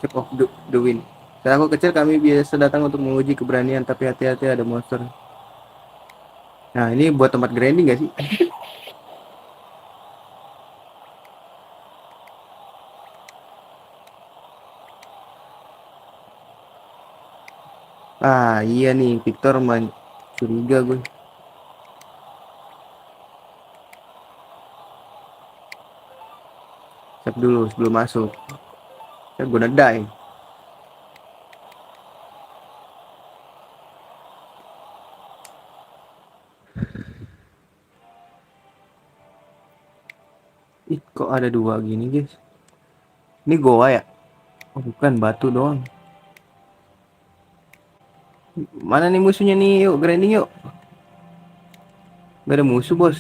Shape of the Wind. Saat aku kecil kami biasa datang untuk menguji keberanian, tapi hati-hati ada monster. Nah, ini buat tempat grinding gak sih? Ah, iya nih, Victor main curiga gue. Save dulu sebelum masuk. Saya gonna die. Ih, kok ada dua gini, guys? Ini goa ya? Oh, bukan, batu doang. Mana nih musuhnya nih? Yuk, grinding yuk. Gak ada musuh, bos.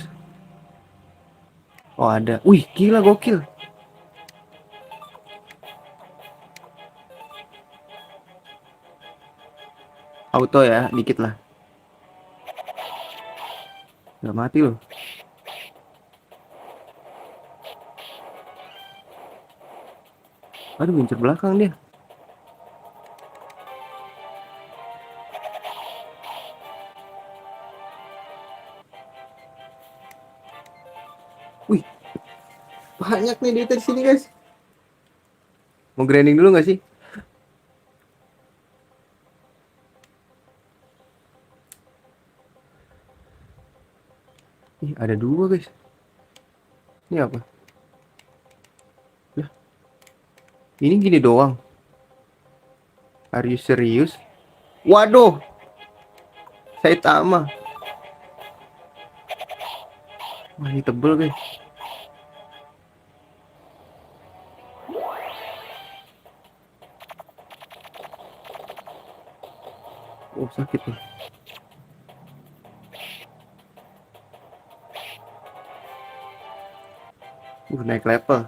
Oh, ada. Wih, gila gokil. Auto ya, dikit lah. Gak mati loh. Aduh, bincer belakang dia. Wih, banyak nih di sini, guys. Mau grinding dulu gak sih? Ih, ada dua, guys. Ini apa? Lah, ini gini doang. Are you serious? Waduh, Saitama. Wah, ini tebel, guys. Oh, sakit nih. Naik level.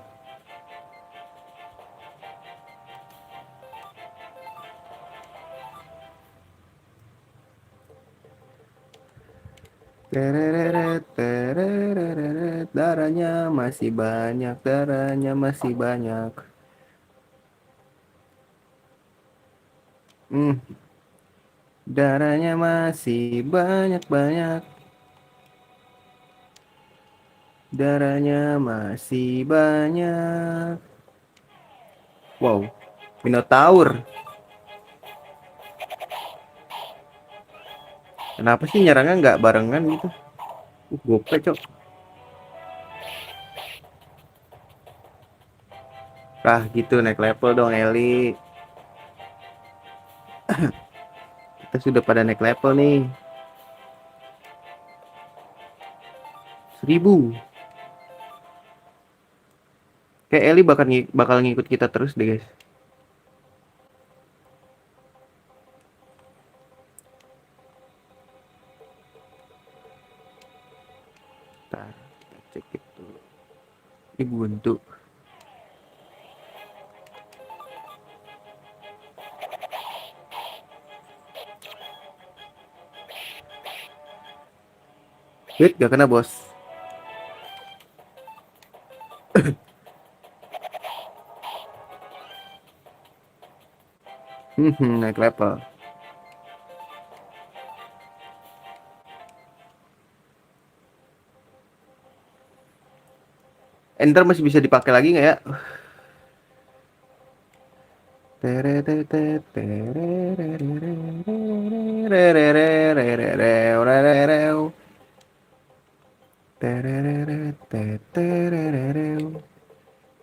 Tereret, tereret, darahnya masih banyak, darahnya masih banyak. Hmm, darahnya masih banyak-banyak. Darahnya masih banyak. Wow, Minotaur. Kenapa sih nyerangnya nggak barengan gitu? Gope, cok. Ah, gitu naik level dong, Eli. Kita sudah pada naik level nih. 1000. Kayak Eli bakal ngikut kita terus deh, guys. Ntar, kita cek itu. Ini buntu. Hit, gak kena, bos. Naik level. Enter masih bisa dipakai lagi nggak ya?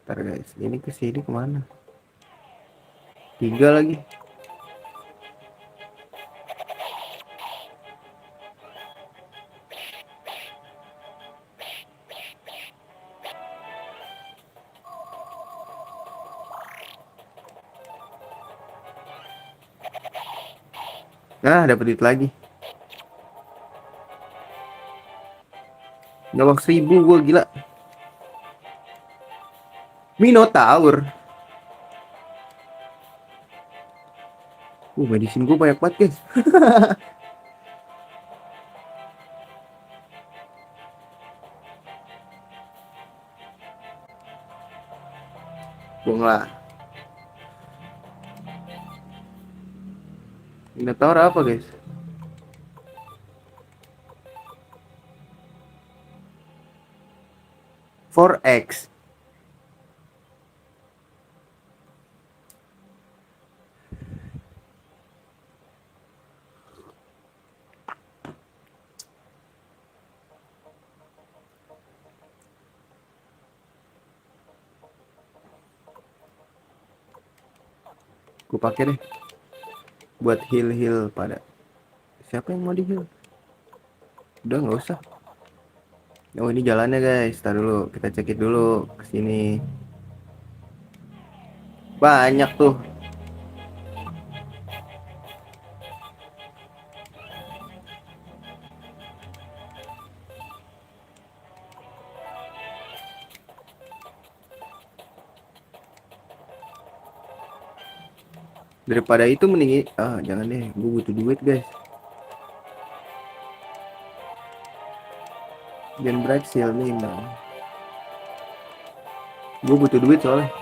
Ntar guys, ini ke sini kemana? Tiga lagi. Nah, dapat duit lagi. Nyawak 1000 gue gila. Minotaur. Medicine gue banyak banget guys. Buang lah. Minotaur apa guys? Forex. Gue pakai deh buat heal pada. Siapa yang mau di heal? Udah nggak usah. Oh ini jalannya guys. Tar dulu kita cekit dulu ke sini. Banyak tuh. Daripada itu mending jangan deh. Gue butuh duit guys. Jangan berhasil nih dong. Gue butuh duit soalnya.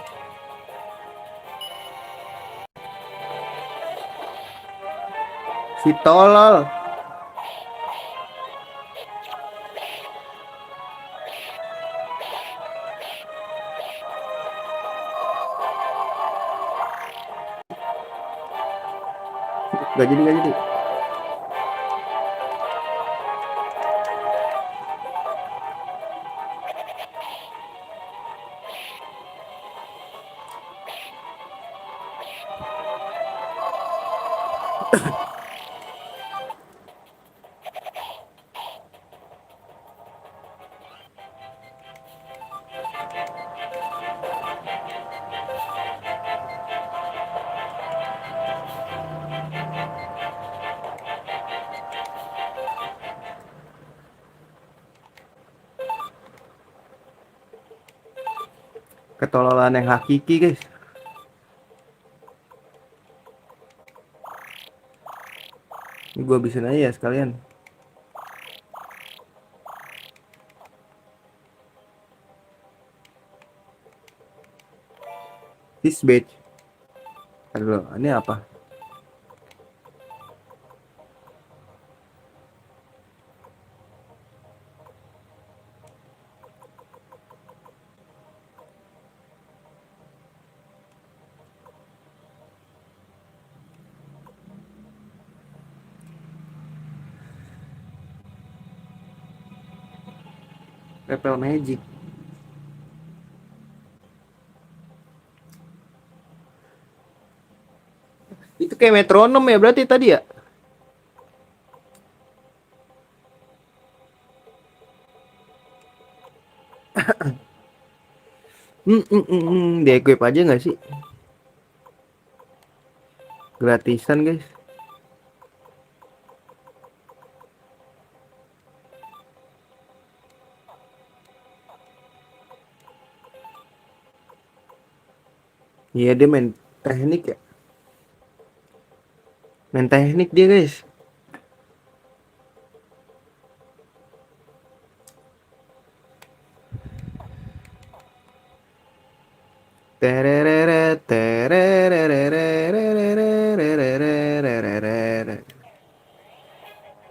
Si tolol. Gak jadi. Ketololan yang hakiki guys. Ini gue habisin aja ya sekalian. This bitch. Aduh, ini apa? Repel magic. Itu kayak metronom ya berarti tadi ya? Di equip aja nggak sih? Gratisan guys. Iya dia main teknik ya. Main teknik dia guys.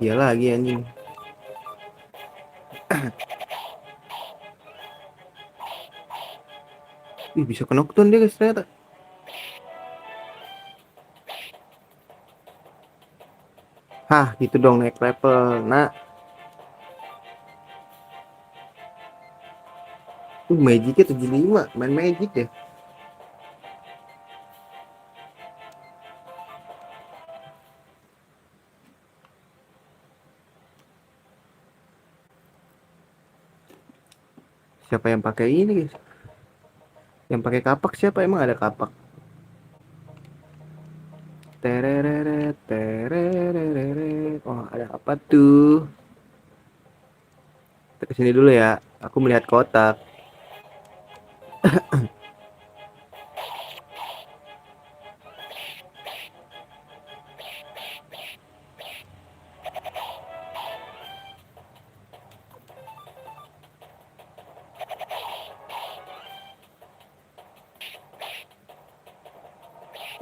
Iya lagi anjing. Ih bisa ke knockdown dia guys ternyata. Hah gitu dong naik level. Nah. Magicnya 75. Main magic ya. Siapa yang pakai ini guys? Yang pakai kapak siapa? Emang ada kapak? Tereret, tereret. Oh, ada apa tuh? Kita kesini dulu ya. Aku melihat kotak.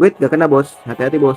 Wait, gak kena bos. Hati-hati bos.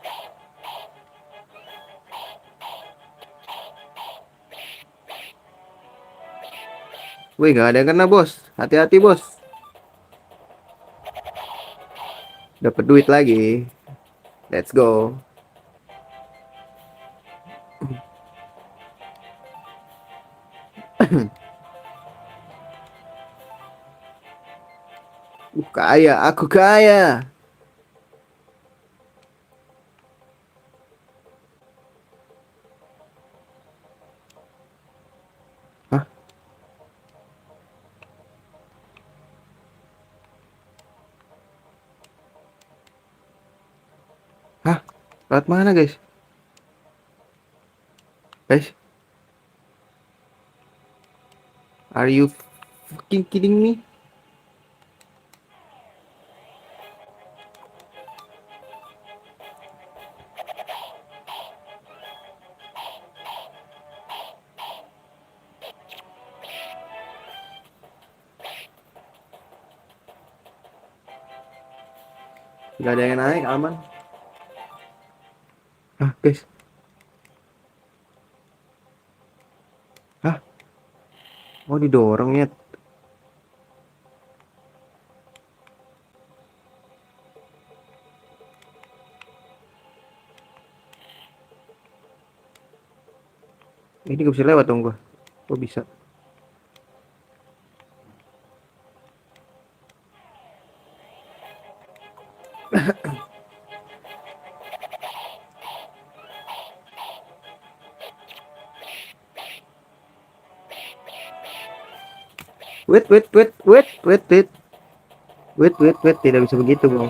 Wih, gak ada yang kena, bos. Hati-hati, bos. Dapat duit lagi. Let's go. Kaya, aku kaya. Hah? Hah? Lewat mana, guys? Guys, are you fucking kidding me? Gak ada yang naik, aman. Hah, guys? Hah? Mau didorong ya? Ini gak bisa lewat dong gua. Kok bisa? Wait, wait, wait, wait, wait, wait. Wait, wait, wait. Tidak bisa begitu, bang.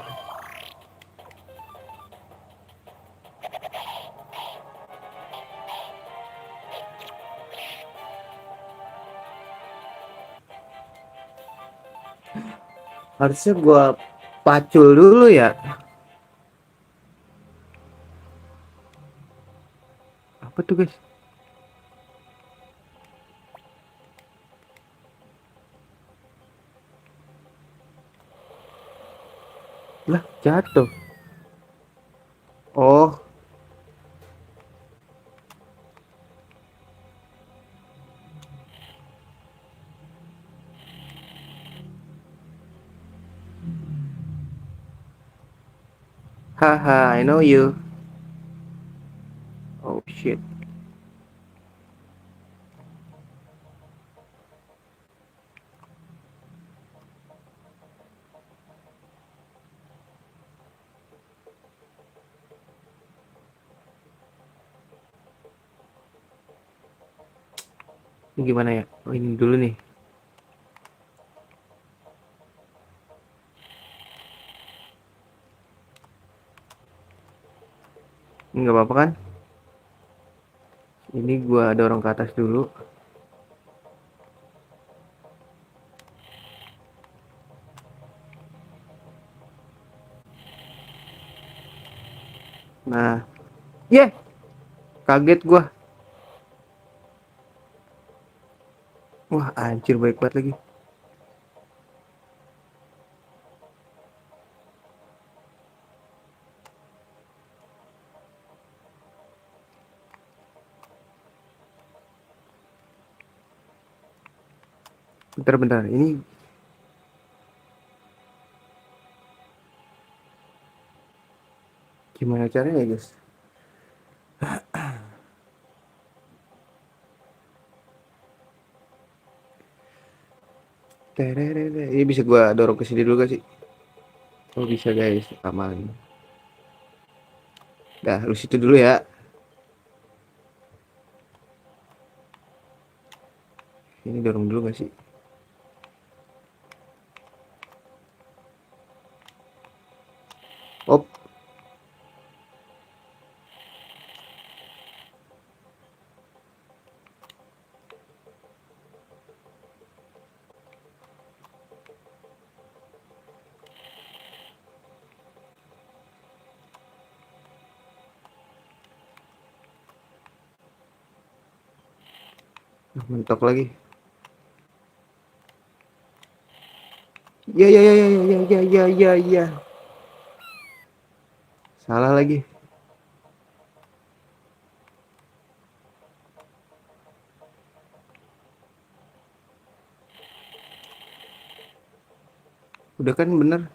Harusnya gua pacul dulu ya. Apa tuh, guys? Lah, jatuh. Oh, haha, I know you. Oh shit. Ini gimana ya? Oh, ini dulu nih. Ini nggak apa-apa kan? Ini gua dorong ke atas dulu. Nah, yeah, kaget gua. Wah, anjir baik banget lagi. Bentar-bentar, ini gimana caranya guys? Tererere. Ini bisa gua dorong ke sini dulu gak sih? Oh bisa guys, aman. Dah, lu situ dulu ya. Ini dorong dulu gak sih? Op, mentok lagi. Ya ya ya ya ya ya ya ya ya. Salah lagi. Udah kan bener.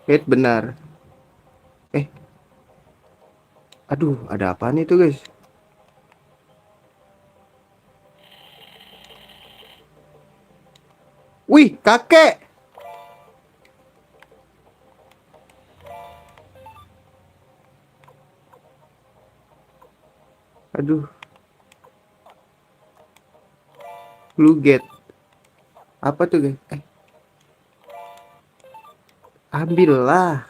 Hit benar. Eh, aduh, ada apa nih tuh guys? Wih, kakek. Aduh, lu get. Apa tuh guys? Ambil lah.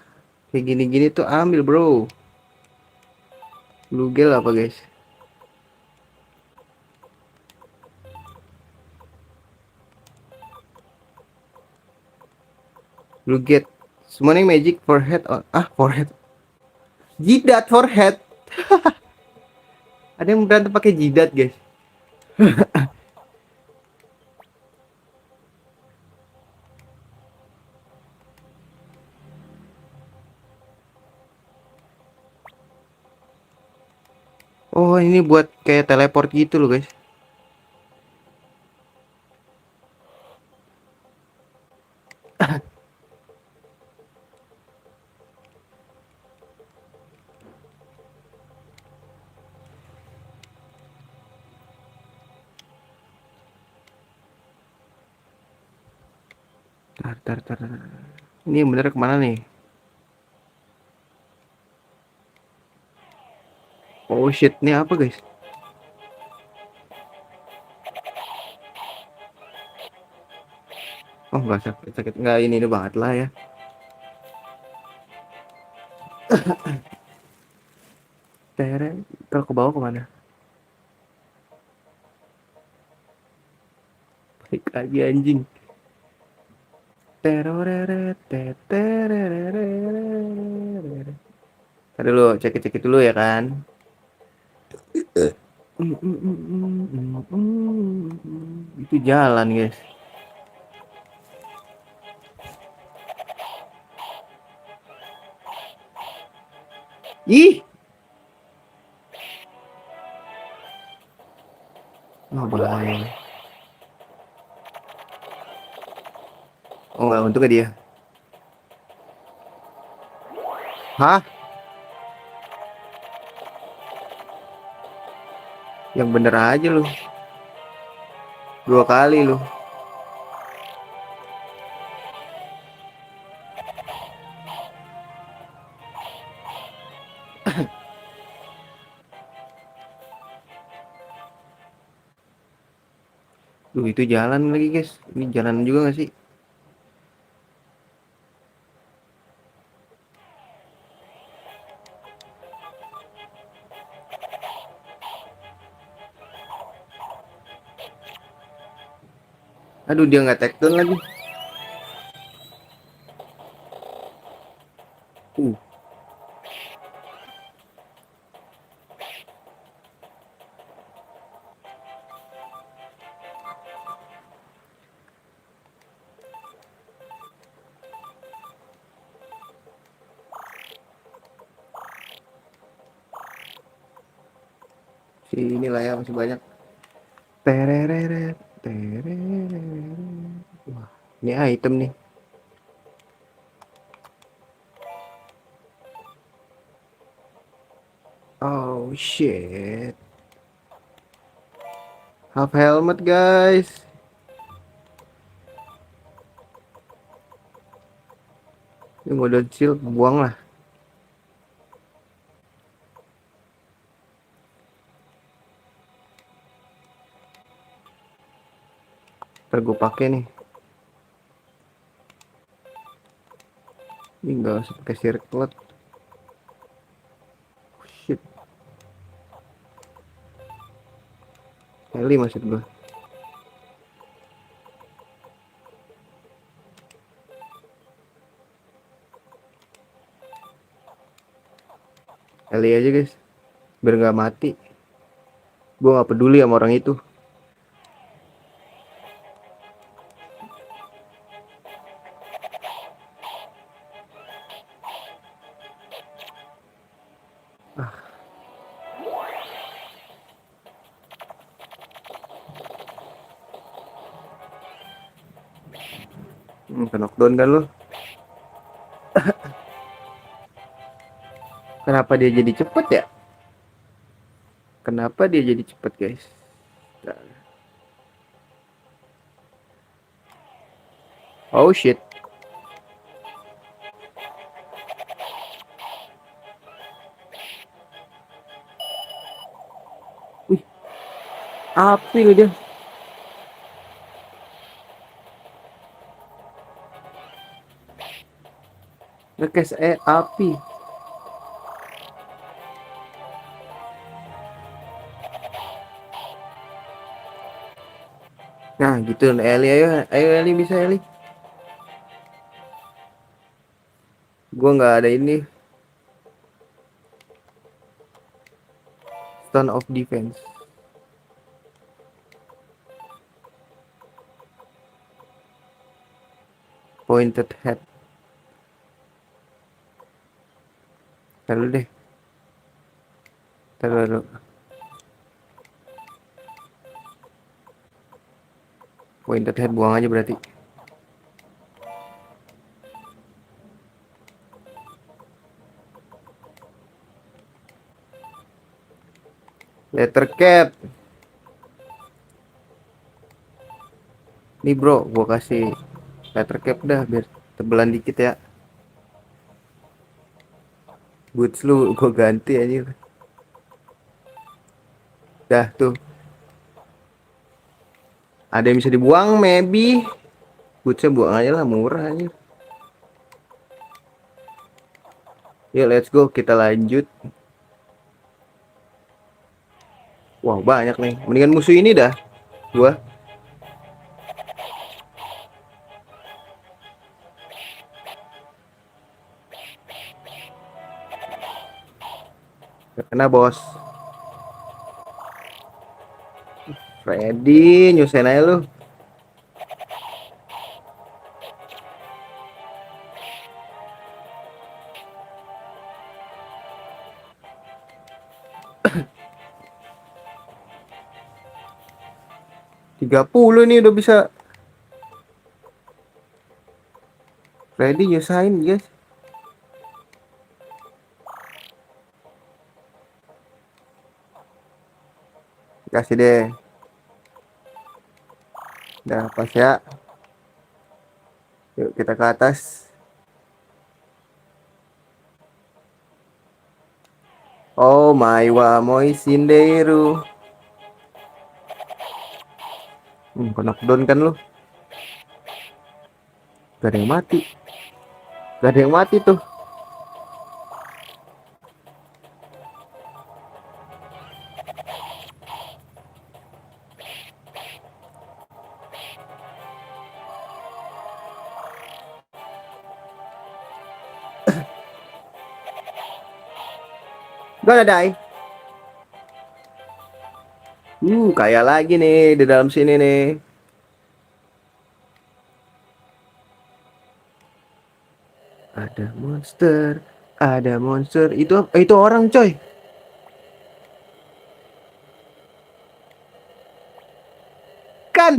Kayak gini-gini tuh ambil bro. Lu gel apa guys? Lu get. Semuanya magic forehead. Forehead. Jidat forehead. Ada yang berantem pakai jidat guys. Oh ini buat kayak teleport gitu loh guys. Tar, tar, tar, tar. Ini yang bener kemana nih? Oh shit, ini apa guys? Oh nggak sakit, sakit nggak ini banget lah ya. Tere, kalau ke bawah kemana? Baik lagi anjing. Terorere, tetererere. Tadi dulu, cek dulu ya kan. Itu jalan guys. Ih, oh bahaya. Oh nggak untuk dia. Hah? Yang bener aja lu. Dua kali lu. Duh itu jalan lagi guys. Ini jalan juga gak sih? Aduh dia nggak take down lagi. Uh, Sini lah ya, masih banyak. Tereret, tereret. Wah, ini item nih. Oh shit. Half helmet guys. Ini mode shield buang lah. Ntar gue pakai nih. Ini enggak usah pakai circlet. Shit. Heli maksud gue. Heli aja guys. Biar nggak mati. Gue nggak peduli sama orang itu. Knockdown kan lu. Kenapa dia jadi cepet ya? Kenapa dia jadi cepet guys? Oh shit. Wih, api lu dia. Ngekes api. Nah gitu Eli, ayo Eli, bisa Eli. Gua nggak ada ini. Stone of defense. Pointed head. Taruh deh. Taruh. Pointed head buang aja berarti. Letter cap. Nih bro, gua kasih letter cap dah biar tebelan dikit ya. Boots lu gua ganti aja. Dah tuh. Ada yang bisa dibuang maybe. Bootsnya buang aja lah, murah aja. Yuk let's go, kita lanjut. Wow banyak nih. Mendingan musuh ini dah. Gua. Gak kena bos. Freddy, nyusahin aja lu. Tiga puluh nih udah bisa. Freddy nyusahin guys. Kasih deh. Udah pas ya. Yuk kita ke atas. Oh my wa moi sinderu. Kena knockdown kan lu. Gak ada yang mati. Gak ada yang mati tuh. Gak ada die. Kaya lagi nih di dalam sini nih. Ada monster. Itu orang coy. ikan.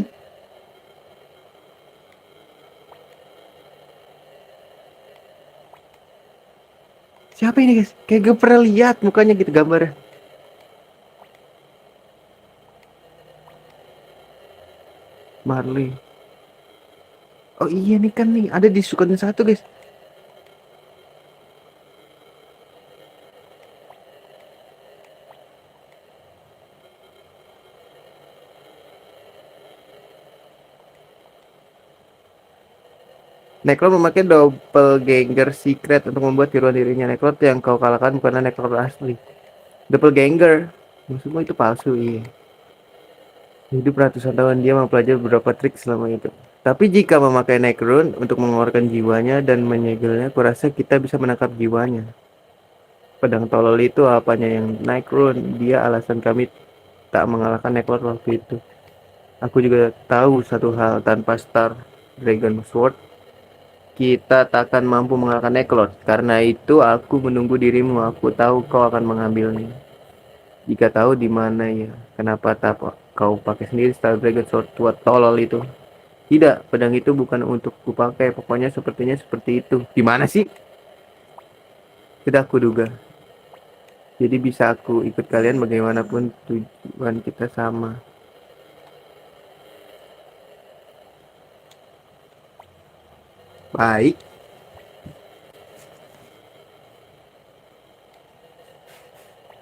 Siapa ini guys? Kayak gak pernah lihat mukanya gitu gambarnya. Marley. Oh iya nih kan nih, ada di Sukoden satu guys. Necron memakai doppelganger secret untuk membuat tiruan dirinya. Necron yang kau kalahkan bukanlah Necron asli. Doppelganger. Maksudmu itu palsu, iya. Hidup ratusan tahun dia mempelajari beberapa trik selama itu. Tapi jika memakai Necron untuk mengeluarkan jiwanya dan menyegelnya, kurasa kita bisa menangkap jiwanya. Pedang tolol itu apanya yang Necron? Dia alasan kami tak mengalahkan Necron waktu itu. Aku juga tahu satu hal, tanpa Star Dragon Sword, kita takkan mampu mengalahkan Necron. Karena itu aku menunggu dirimu, aku tahu kau akan mengambilnya. Jika tahu di mana ya, kenapa tak kau pakai sendiri Star Dragon Sword tua tolol itu? Tidak, pedang itu bukan untuk kupakai. Pokoknya sepertinya seperti itu. Gimana sih? Tidak aku duga. Jadi bisa aku ikut kalian bagaimanapun tujuan kita sama. Baik.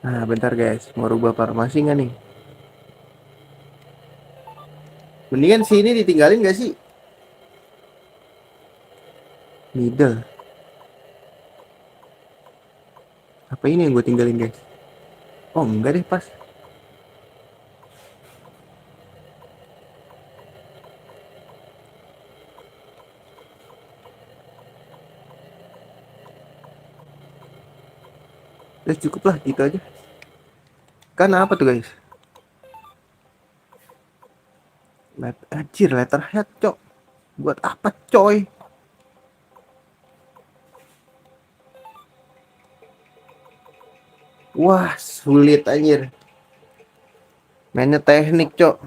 Nah, bentar guys. Mau rubah farmasi nggak nih? Mendingan sini ditinggalin gak sih? Middle. Apa ini yang gue tinggalin guys? Oh enggak deh pas. Udah cukup lah gitu aja. Kan apa tuh guys? Letterhead cok. Buat apa coy? Wah sulit anjir. Mainnya teknik cok.